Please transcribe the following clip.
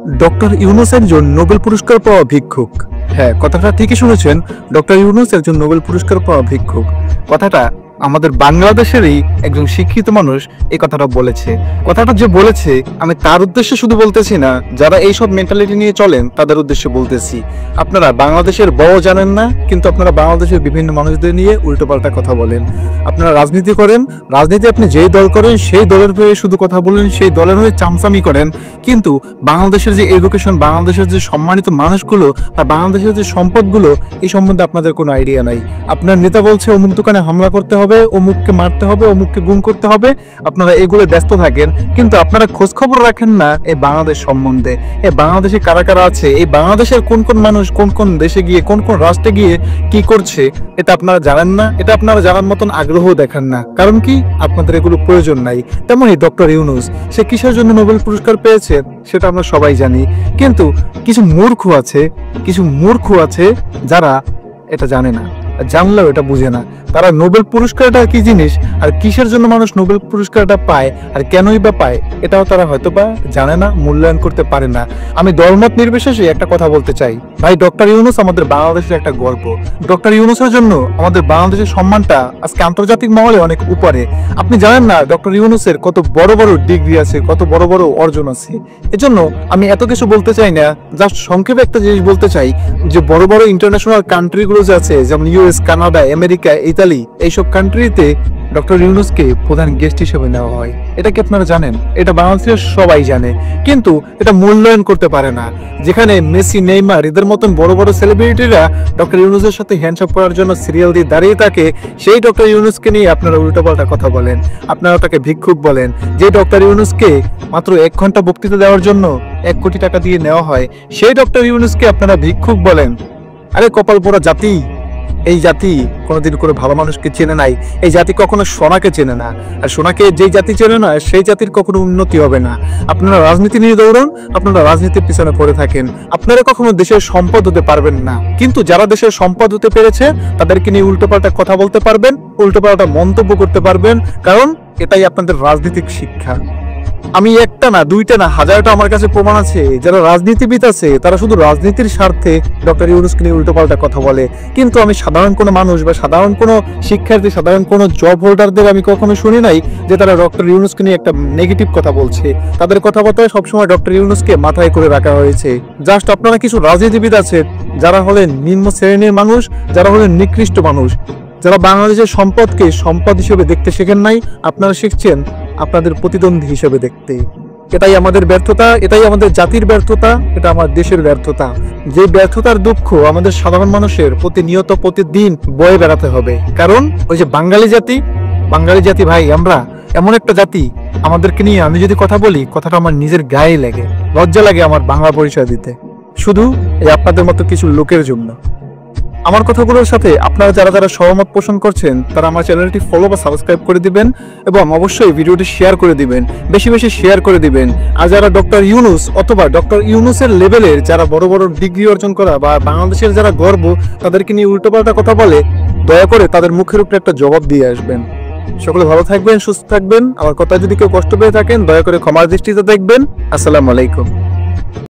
Doctor Yunus একজন Nobel পুরস্কার পাওয়া ভিক্ষুক। হ্যাঁ, কথাটা ঠিকই শুনেছেন। ডক্টর ইউনূস একজন নোবেল পুরস্কার পাওয়া ভিক্ষুক। কথাটা আমাদের বাংলাদেশেরই একজন শিক্ষিত মানুষ এই কথাটা বলেছে। কথাটা যে বলেছে আমি তার উদ্দেশ্যে শুধু বলতেছি না, যারা এইসব মেন্টালিটি নিয়ে চলেন তাদের উদ্দেশ্যে বলতেছি। আপনারা বাংলাদেশের বড় জানেন না, কিন্তু আপনারা বাংলাদেশের বিভিন্ন মানুষদের নিয়ে উল্টোপাল্টা কথা বলেন। আপনারা রাজনীতি করেন, রাজনীতি আপনি যেই দল করেন সেই দলের হয়ে শুধু কথা বলেন, সেই দলের হয়ে চামচামি করেন, কিন্তু বাংলাদেশের যে এডুকেশন, বাংলাদেশের যে সম্মানিত মানুষগুলো বা বাংলাদেশের যে সম্পদগুলো, এই সম্বন্ধে আপনাদের কোনো আইডিয়া নাই। আপনার নেতা বলছে অমুক দোকানে হামলা করতে হবে, অমুককে মারতে হবে, অমুককে গুম করতে হবে, আপনারা এগুলো ব্যস্ত থাকেন, কিন্তু আপনারা খোঁজ খবর রাখেন না এই বাংলাদেশ সম্বন্ধে। এই বাংলাদেশে কারা কারা আছে, এই বাংলাদেশের কোন কোন মানুষ কোন কোন দেশে গিয়ে কোন কোন রাষ্ট্রে গিয়ে কি করছে, এটা আপনারা জানেন না। এটা আপনারা জানার মতন আগ্রহ দেখান না, কারণ কি আপনাদের এগুলো প্রয়োজন নাই। তেমনই ডক্টর ইউনূস, সে কিসের জন্য নোবেল পুরস্কার পেয়েছে সেটা আমরা সবাই জানি, কিন্তু কিছু মূর্খ আছে যারা এটা জানে না, জানলেও এটা বুঝে না। তারা নোবেল পুরস্কারটা কি জিনিস আর কিসের জন্য মানুষ নোবেল পুরস্কারটা পায় আর কেনই বা পায়, এটাও তারা হয়তো বা জানে না, মূল্যায়ন করতে পারে না। আমি দলমত নির্বিশেষে একটা কথা বলতে চাই, ভাই ডক্টর ইউনূস আমাদের বাংলাদেশের একটা গর্ব। ডক্টর ইউনূসের জন্য আমাদের বাংলাদেশের সম্মানটা আজকে আন্তর্জাতিক মহলে অনেক উপরে। আপনি জানেন না ডক্টর ইউনূসের কত বড় বড় ডিগ্রি আছে, কত বড় বড় অর্জন আছে। এজন্য আমি এত কিছু বলতে চাই না, জাস্ট সংক্ষেপে একটা জিনিস বলতে চাই যে বড় বড় ইন্টারন্যাশনাল কান্ট্রিগুলো যে আছে, যেমন ইউএস, কানাডা, আমেরিকা, ইতালি, এইসব কান্ট্রিতে ডক্টর ইউনূসকে প্রধান গেস্ট হিসেবে নেওয়া হয়। এটা কি আপনারা জানেন? এটা বাংলাদেশের সবাই জানে, কিন্তু এটা মূল্যায়ন করতে পারে না। যেখানে মেসি, নেইমার এদের মতন বড় বড় সেলিব্রিটিরা ডক্টর ইউনূসের সাথে হ্যান্ডশেক করার জন্য সিরিয়াল দিয়ে দাঁড়িয়ে থাকে, সেই ডক্টর ইউনূসকে নিয়ে আপনারা উল্টোপাল্টা কথা বলেন, আপনারা তাকে ভিক্ষুক বলেন। যে ডক্টর ইউনূসকে মাত্র 1 ঘন্টা বক্তৃতা দেওয়ার জন্য 1 কোটি টাকা দিয়ে নেওয়া হয়, সেই ডক্টর ইউনূসকে আপনারা ভিক্ষুক বলেন। আরে কপাল পোড়া জাতি! এই জাতি কোনোদিন করে ভালো মানুষকে চেনে নাই। এই জাতি কখনো সোনাকে চেনে না, আর সোনাকে যেই জাতি চেনে না সেই জাতির কখনো উন্নতি হবে না। আপনারা রাজনীতি নিয়ে দৌড়ান, আপনারা রাজনীতির পিছনে পড়ে থাকেন, আপনারা কখনো দেশের সম্পদ হতে পারবেন না। কিন্তু যারা দেশের সম্পদ হতে পেরেছে তাদেরকে নিয়ে উল্টোপাল্টা কথা বলতে পারবেন, উল্টোপাল্টা মন্তব্য করতে পারবেন, কারণ এটাই আপনাদের রাজনৈতিক শিক্ষা। আমি একটা না, দুইটা না, হাজারটা আমার কাছে প্রমাণ আছে যারা রাজনীতিবিদ আছে, তারা শুধু রাজনীতির স্বার্থে ডক্টর ইউনূসকে নিয়ে উল্টোপাল্টা কথা বলে। কিন্তু আমি সাধারণ কোনো মানুষ বা সাধারণ কোনো শিক্ষার্থী, সাধারণ কোনো জব হোল্ডারদের আমি কখনো শুনি নাই যে তারা ডক্টর ইউনূসকে নিয়ে একটা নেগেটিভ কথা বলছে। তাদের কথাবার্তায় সবসময় ডক্টর ইউনূসকে মাথায় করে রাখা হয়েছে। জাস্ট আপনারা কিছু রাজনীতিবিদ আছে যারা হলেন নিম্ন শ্রেণীর মানুষ, যারা হলেন নিকৃষ্ট মানুষ, যারা বাংলাদেশের সম্পদকে সম্পদ হিসেবে দেখতে শেখেন নাই, আপনারা শিখছেন আপনাদের প্রতিদ্বন্দ্বী হিসেবে দেখতে। এটাই আমাদের ব্যর্থতা, এটাই আমাদের জাতির ব্যর্থতা, এটা আমার দেশের ব্যর্থতা। যে ব্যর্থতার দুঃখ আমাদের সাধারণ মানুষের প্রতিনিয়ত প্রতিদিন বয়ে বেড়াতে হবে। কারণ ওই যে বাঙালি জাতি ভাই, আমরা এমন একটা জাতি, আমাদেরকে নিয়ে আমি যদি কথা বলি, কথাটা আমার নিজের গায়ে লাগে, লজ্জা লাগে আমার বাংলা পরিচয় দিতে, শুধু এই আপনাদের মতো কিছু লোকের জন্য। আমার কথাগুলোর সাথে আপনারা যারা যারা সহমত পোষণ করছেন তারা আমার চ্যানেলটি ফলো বা সাবস্ক্রাইব করে দিবেন, এবং অবশ্যই ভিডিওটি শেয়ার করে দিবেন, বেশি বেশি শেয়ার করে দিবেন। আর যারা ডক্টর ইউনূস অথবা ডক্টর ইউনূসের লেভেলের যারা বড় বড় ডিগ্রি অর্জন করা বা বাংলাদেশের যারা গর্ব, তাদেরকে নিয়ে উল্টোপাল্টা কথা বলে, দয়া করে তাদের মুখের উপরে একটা জবাব দিয়ে আসবেন। সকলে ভালো থাকবেন, সুস্থ থাকবেন। আমার কথা যদি কেউ কষ্ট পেয়ে থাকেন দয়া করে ক্ষমার দৃষ্টিতে দেখবেন। আসসালামু আলাইকুম।